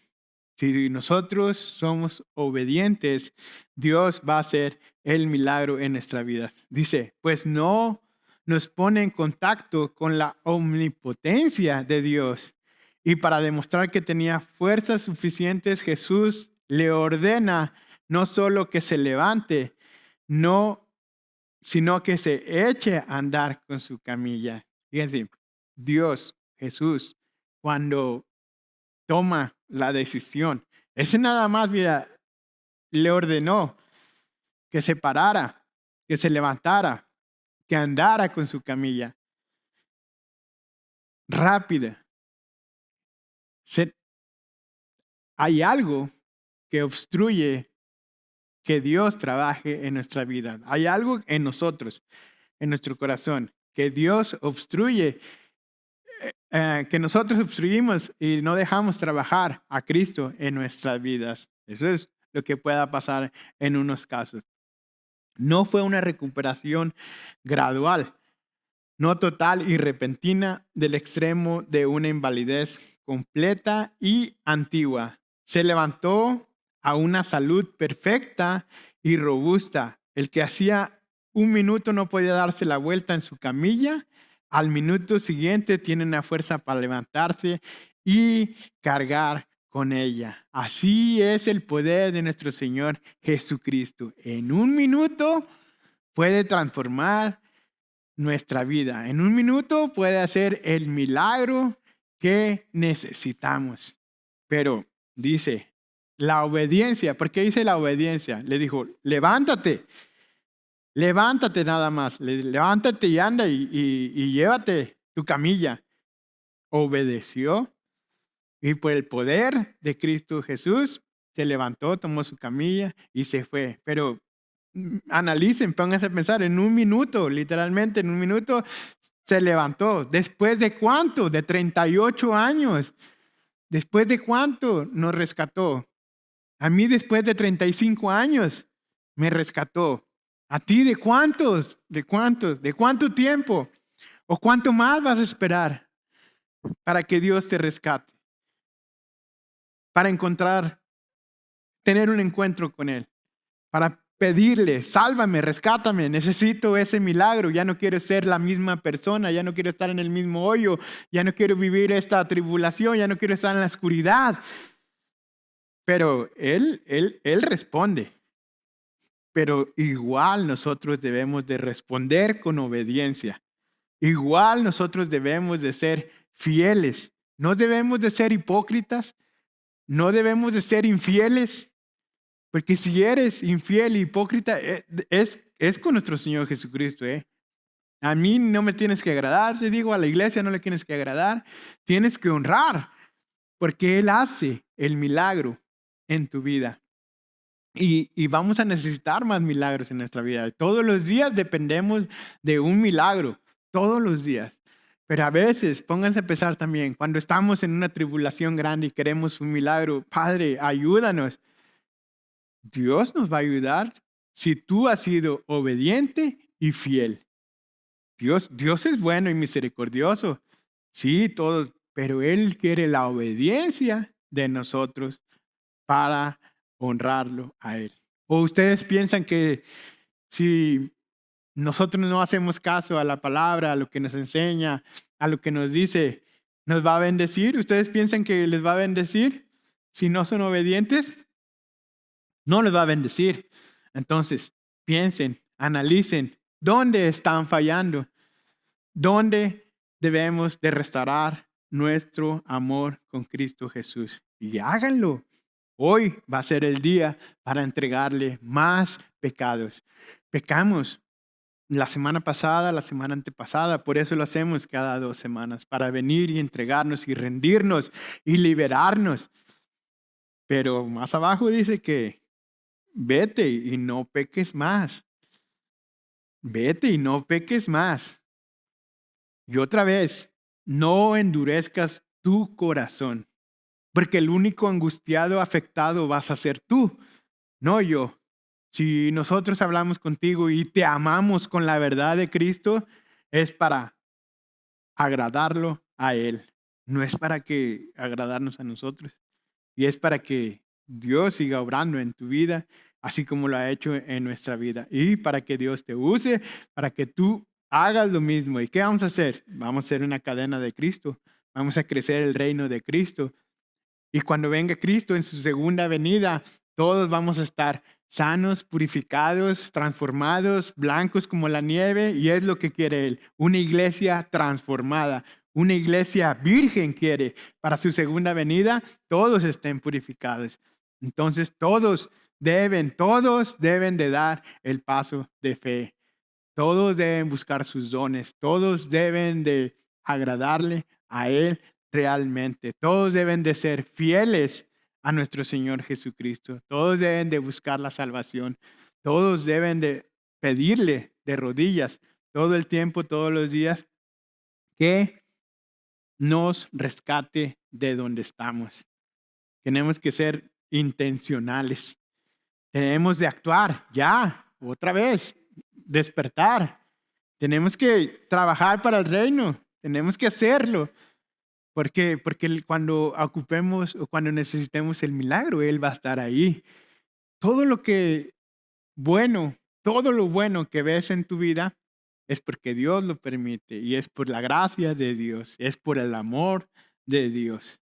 Si nosotros somos obedientes, Dios va a hacer el milagro en nuestra vida. Dice, pues no nos pone en contacto con la omnipotencia de Dios. Y para demostrar que tenía fuerzas suficientes, Jesús le ordena no solo que se levante, no sino que se eche a andar con su camilla. Fíjense, Dios, Jesús, cuando toma la decisión, ese nada más, mira, le ordenó que se parara, que se levantara, que andara con su camilla rápida. Hay algo que obstruye que Dios trabaje en nuestra vida. Hay algo en nosotros, en nuestro corazón, que Dios obstruye, que nosotros obstruimos y no dejamos trabajar a Cristo en nuestras vidas. Eso es lo que pueda pasar en unos casos. No fue una recuperación gradual, no total y repentina del extremo de una invalidez completa y antigua. Se levantó a una salud perfecta y robusta. El que hacía un minuto no podía darse la vuelta en su camilla, al minuto siguiente tiene una fuerza para levantarse y cargar con ella. Así es el poder de nuestro Señor Jesucristo. En un minuto puede transformar nuestra vida. En un minuto puede hacer el milagro que necesitamos. Pero dice, la obediencia, ¿por qué dice la obediencia? Le dijo, levántate, levántate nada más, levántate y anda y llévate tu camilla. Obedeció y por el poder de Cristo Jesús se levantó, tomó su camilla y se fue. Pero analicen, pónganse a pensar, en un minuto, literalmente en un minuto, se levantó. ¿Después de cuánto? De 38 años. ¿Después de cuánto nos rescató? A mí después de 35 años me rescató. ¿A ti de cuántos? ¿De cuántos? ¿De cuánto tiempo? ¿O cuánto más vas a esperar para que Dios te rescate? Para encontrar, tener un encuentro con Él. Para pedirle, sálvame, rescátame, necesito ese milagro, ya no quiero ser la misma persona, ya no quiero estar en el mismo hoyo, ya no quiero vivir esta tribulación, ya no quiero estar en la oscuridad. Pero Él responde. Pero igual nosotros debemos de responder con obediencia. Igual nosotros debemos de ser fieles. No debemos de ser hipócritas. No debemos de ser infieles. Porque si eres infiel e hipócrita, es con nuestro Señor Jesucristo. A mí no me tienes que agradar, te digo, a la iglesia no le tienes que agradar. Tienes que honrar, porque Él hace el milagro en tu vida. Y vamos a necesitar más milagros en nuestra vida. Todos los días dependemos de un milagro, todos los días. Pero a veces, pónganse a pensar también, cuando estamos en una tribulación grande y queremos un milagro, Padre, ayúdanos. Dios nos va a ayudar si tú has sido obediente y fiel. Dios es bueno y misericordioso. Sí, todo, pero Él quiere la obediencia de nosotros para honrarlo a Él. ¿O ustedes piensan que si nosotros no hacemos caso a la palabra, a lo que nos enseña, a lo que nos dice, nos va a bendecir? ¿Ustedes piensan que les va a bendecir si no son obedientes? No les va a bendecir. Entonces, piensen, analicen, ¿dónde están fallando? ¿Dónde debemos de restaurar nuestro amor con Cristo Jesús? Y háganlo. Hoy va a ser el día para entregarle más pecados. Pecamos la semana pasada, la semana antepasada, por eso lo hacemos cada 2 semanas, para venir y entregarnos y rendirnos y liberarnos. Pero más abajo dice que vete y no peques más. Vete y no peques más. Y otra vez, no endurezcas tu corazón, porque el único angustiado, afectado vas a ser tú, no yo. Si nosotros hablamos contigo y te amamos con la verdad de Cristo, es para agradarlo a Él. No es para que agradarnos a nosotros. Y es para que Dios siga obrando en tu vida, así como lo ha hecho en nuestra vida. Y para que Dios te use, para que tú hagas lo mismo. ¿Y qué vamos a hacer? Vamos a ser una cadena de Cristo. Vamos a crecer el reino de Cristo. Y cuando venga Cristo en su segunda venida, todos vamos a estar sanos, purificados, transformados, blancos como la nieve. Y es lo que quiere Él. Una iglesia transformada. Una iglesia virgen quiere para su segunda venida, todos estén purificados. Entonces todos deben de dar el paso de fe. Todos deben buscar sus dones. Todos deben de agradarle a Él realmente. Todos deben de ser fieles a nuestro Señor Jesucristo. Todos deben de buscar la salvación. Todos deben de pedirle de rodillas todo el tiempo, todos los días, que nos rescate de donde estamos. Tenemos que ser intencionales. Tenemos de actuar ya, otra vez, despertar. Tenemos que trabajar para el reino. Tenemos que hacerlo. Porque cuando ocupemos o cuando necesitemos el milagro, Él va a estar ahí. Todo lo que bueno, todo lo bueno que ves en tu vida es porque Dios lo permite y es por la gracia de Dios, es por el amor de Dios,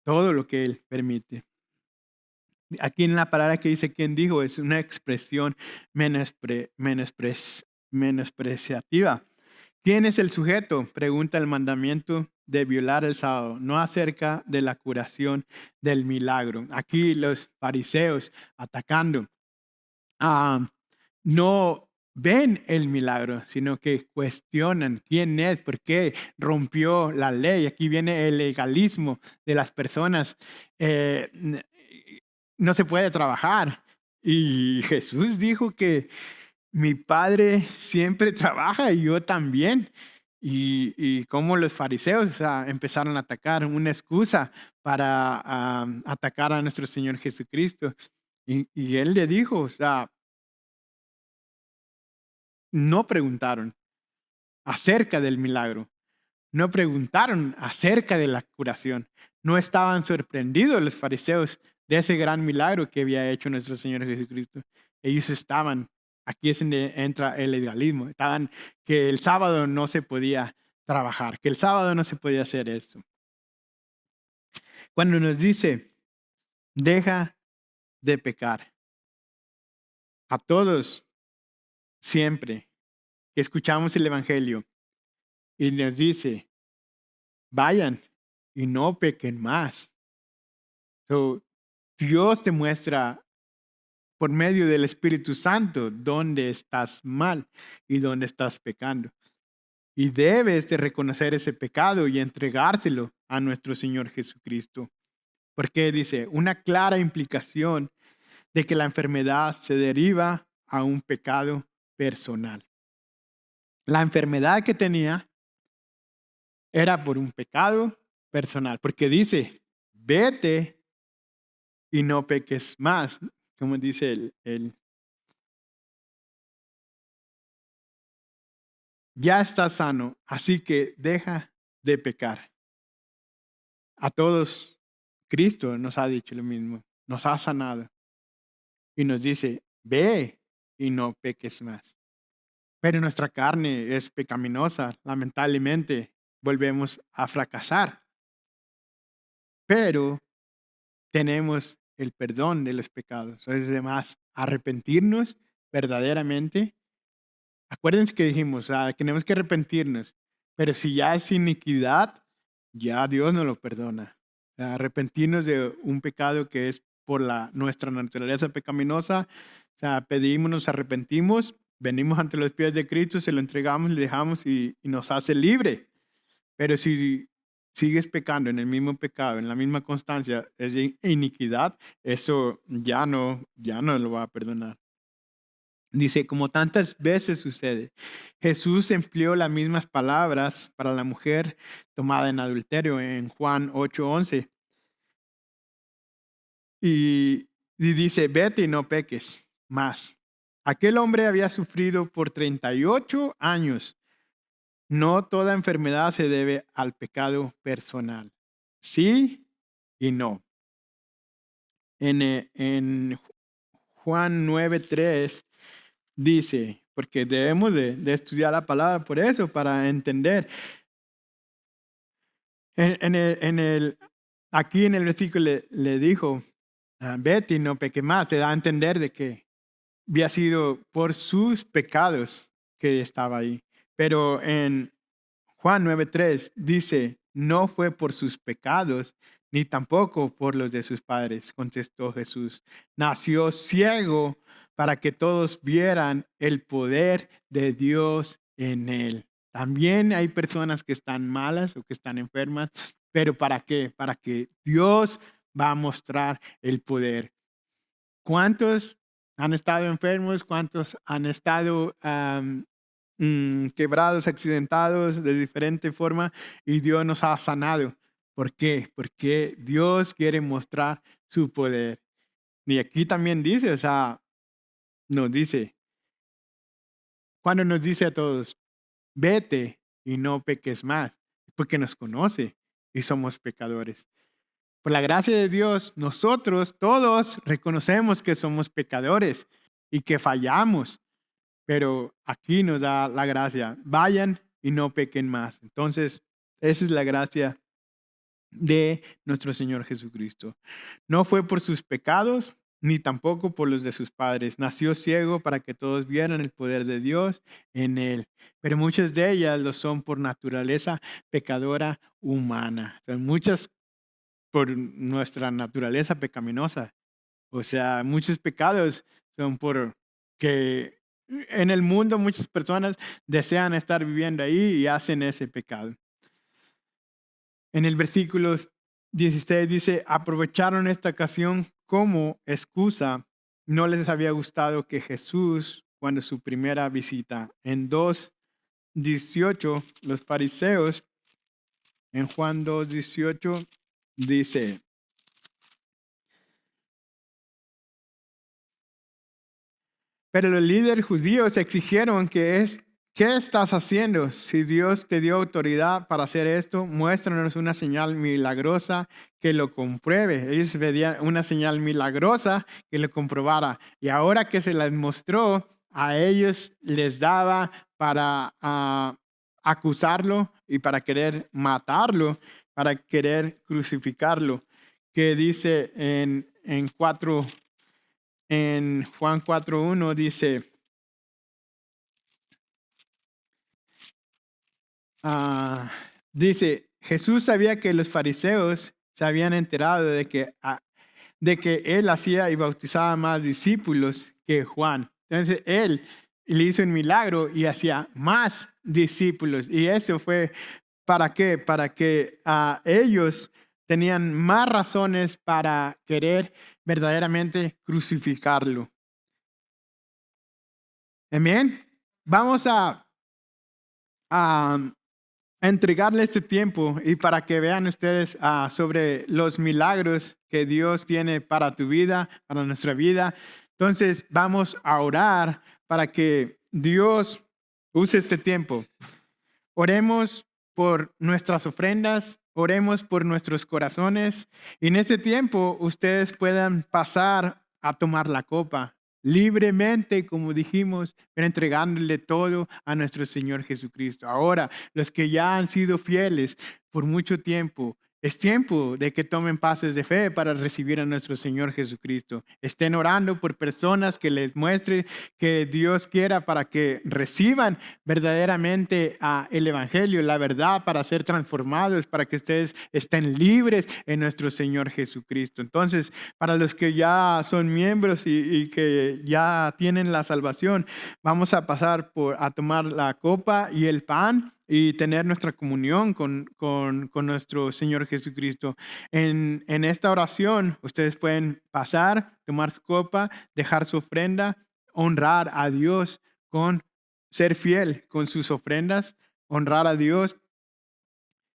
todo lo que Él permite. Aquí en la palabra que dice quién dijo es una expresión menospreciativa, ¿Quién es el sujeto? Pregunta el mandamiento de violar el sábado, no acerca de la curación del milagro. Aquí los fariseos atacando, ah, no ven el milagro, sino que cuestionan quién es, por qué rompió la ley. Aquí viene el legalismo de las personas. No se puede trabajar. Y Jesús dijo que mi padre siempre trabaja y yo también. Y como los fariseos, o sea, empezaron a atacar una excusa para atacar a nuestro Señor Jesucristo. Y él le dijo, o sea, no preguntaron acerca del milagro, no preguntaron acerca de la curación, no estaban sorprendidos los fariseos de ese gran milagro que había hecho nuestro Señor Jesucristo. Ellos estaban, aquí es donde entra el legalismo, estaban que el sábado no se podía trabajar, que el sábado no se podía hacer esto. Cuando nos dice, deja de pecar, a todos, siempre que escuchamos el Evangelio y nos dice, vayan y no pequen más. So, Dios te muestra por medio del Espíritu Santo dónde estás mal y dónde estás pecando. Y debes de reconocer ese pecado y entregárselo a nuestro Señor Jesucristo. Porque dice, una clara implicación de que la enfermedad se deriva a un pecado personal. La enfermedad que tenía era por un pecado personal, porque dice, vete y no peques más, como dice ya estás sano, así que deja de pecar. A todos, Cristo nos ha dicho lo mismo, nos ha sanado y nos dice, ve y no peques más. Pero nuestra carne es pecaminosa, lamentablemente volvemos a fracasar, pero tenemos el perdón de los pecados. Es demás arrepentirnos verdaderamente. Acuérdense que dijimos, tenemos que arrepentirnos, pero si ya es iniquidad, ya Dios no lo perdona. Arrepentirnos de un pecado que es por nuestra naturaleza pecaminosa, o sea, pedimos, nos arrepentimos, venimos ante los pies de Cristo, se lo entregamos, le dejamos y nos hace libre. Pero si sigues pecando en el mismo pecado, en la misma constancia, es de iniquidad, eso ya no lo va a perdonar. Dice, como tantas veces sucede, Jesús empleó las mismas palabras para la mujer tomada en adulterio en Juan 8:11. Y dice, vete y no peques más. Aquel hombre había sufrido por 38 años. No toda enfermedad se debe al pecado personal. Sí y no. En Juan 9:3 dice, porque debemos de estudiar la palabra por eso, para entender. Aquí en el versículo le dijo, vete y no peque más. Se da a entender de que había sido por sus pecados que estaba ahí. Pero en Juan 9:3 dice, no fue por sus pecados, ni tampoco por los de sus padres, contestó Jesús. Nació ciego para que todos vieran el poder de Dios en él. También hay personas que están malas o que están enfermas, pero ¿para qué? Para que Dios va a mostrar el poder. ¿Cuántos han estado enfermos? ¿Cuántos han estado quebrados, accidentados de diferente forma y Dios nos ha sanado? ¿Por qué? Porque Dios quiere mostrar su poder. Y aquí también dice, o sea, nos dice, cuando nos dice a todos, vete y no peques más, porque nos conoce y somos pecadores. Por la gracia de Dios, nosotros todos reconocemos que somos pecadores y que fallamos, pero aquí nos da la gracia. Vayan y no pequen más. Entonces, esa es la gracia de nuestro Señor Jesucristo. No fue por sus pecados ni tampoco por los de sus padres. Nació ciego para que todos vieran el poder de Dios en él. Pero muchas de ellas lo son por naturaleza pecadora humana. Son muchas por nuestra naturaleza pecaminosa. O sea, muchos pecados son por que en el mundo muchas personas desean estar viviendo ahí y hacen ese pecado. En el versículo 16 dice, aprovecharon esta ocasión como excusa. No les había gustado que Jesús, cuando su primera visita, en 2:18, los fariseos, en Juan 2:18, dice, pero los líderes judíos exigieron ¿qué estás haciendo? Si Dios te dio autoridad para hacer esto, muéstranos una señal milagrosa que lo compruebe. Ellos pedían una señal milagrosa que lo comprobara. Y ahora que se las mostró, a ellos les daba para acusarlo y para querer matarlo, para querer crucificarlo. Que dice en Juan 4:1 dice, Jesús sabía que los fariseos se habían enterado de que él hacía y bautizaba más discípulos que Juan. Entonces él le hizo un milagro y hacía más discípulos. Y eso fue ¿para qué? Para que ellos tenían más razones para querer verdaderamente crucificarlo. Amén. Vamos a entregarle este tiempo y para que vean ustedes sobre los milagros que Dios tiene para tu vida, para nuestra vida. Entonces vamos a orar para que Dios use este tiempo. Oremos por nuestras ofrendas, oremos por nuestros corazones y en este tiempo ustedes puedan pasar a tomar la copa libremente, como dijimos, pero entregándole todo a nuestro Señor Jesucristo. Ahora, los que ya han sido fieles por mucho tiempo, es tiempo de que tomen pasos de fe para recibir a nuestro Señor Jesucristo. Estén orando por personas que les muestre que Dios quiera para que reciban verdaderamente el Evangelio, la verdad, para ser transformados, para que ustedes estén libres en nuestro Señor Jesucristo. Entonces, para los que ya son miembros y que ya tienen la salvación, vamos a pasar a tomar la copa y el pan y tener nuestra comunión con nuestro Señor Jesucristo. En esta oración, ustedes pueden pasar, tomar su copa, dejar su ofrenda, honrar a Dios con ser fiel con sus ofrendas, honrar a Dios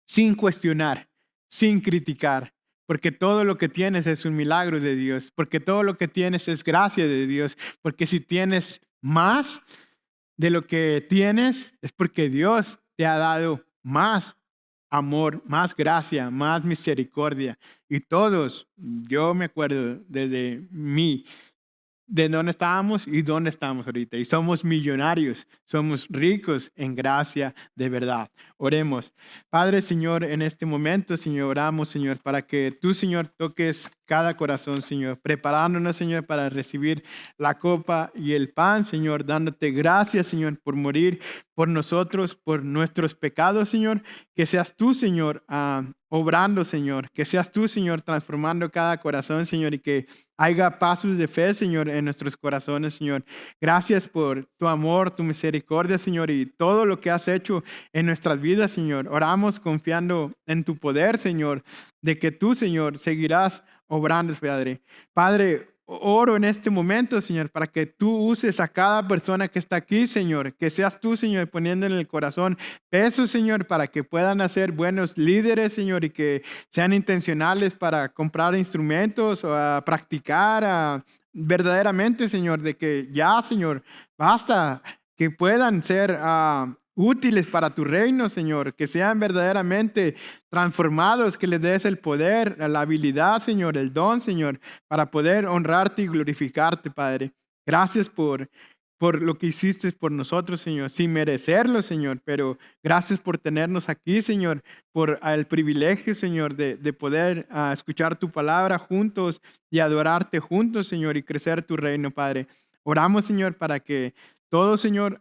sin cuestionar, sin criticar, porque todo lo que tienes es un milagro de Dios, porque todo lo que tienes es gracia de Dios, porque si tienes más de lo que tienes es porque Dios te ha dado más amor, más gracia, más misericordia. Y todos, yo me acuerdo desde de dónde estábamos y dónde estamos ahorita. Y somos millonarios, somos ricos en gracia de verdad. Oremos. Padre, Señor, en este momento, Señor, oramos, Señor, para que tú, Señor, toques cada corazón, Señor, preparándonos, Señor, para recibir la copa y el pan, Señor, dándote gracias, Señor, por morir por nosotros, por nuestros pecados, Señor. Que seas tú, Señor, obrando, Señor. Que seas tú, Señor, transformando cada corazón, Señor, y que haya pasos de fe, Señor, en nuestros corazones, Señor. Gracias por tu amor, tu misericordia, Señor, y todo lo que has hecho en nuestras vidas, Señor. Oramos confiando en tu poder, Señor, de que tú, Señor, seguirás obrando, Padre. Padre, oro en este momento, Señor, para que tú uses a cada persona que está aquí, Señor. Que seas tú, Señor, poniendo en el corazón peso, Señor, para que puedan ser buenos líderes, Señor, y que sean intencionales para comprar instrumentos o a practicar verdaderamente, Señor, de que ya, Señor, basta, que puedan ser útiles para tu reino, Señor, que sean verdaderamente transformados, que les des el poder, la habilidad, Señor, el don, Señor, para poder honrarte y glorificarte, Padre. Gracias por por lo que hiciste por nosotros, Señor, sin merecerlo, Señor, pero gracias por tenernos aquí, Señor, por el privilegio, Señor, de poder escuchar tu palabra juntos y adorarte juntos, Señor, y crecer tu reino, Padre. Oramos, Señor, para que todo, Señor,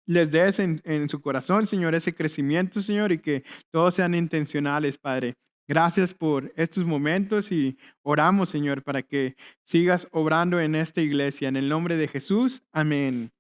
les des en su corazón, Señor, ese crecimiento, Señor, y que todos sean intencionales, Padre. Gracias por estos momentos y oramos, Señor, para que sigas obrando en esta iglesia. En el nombre de Jesús, amén.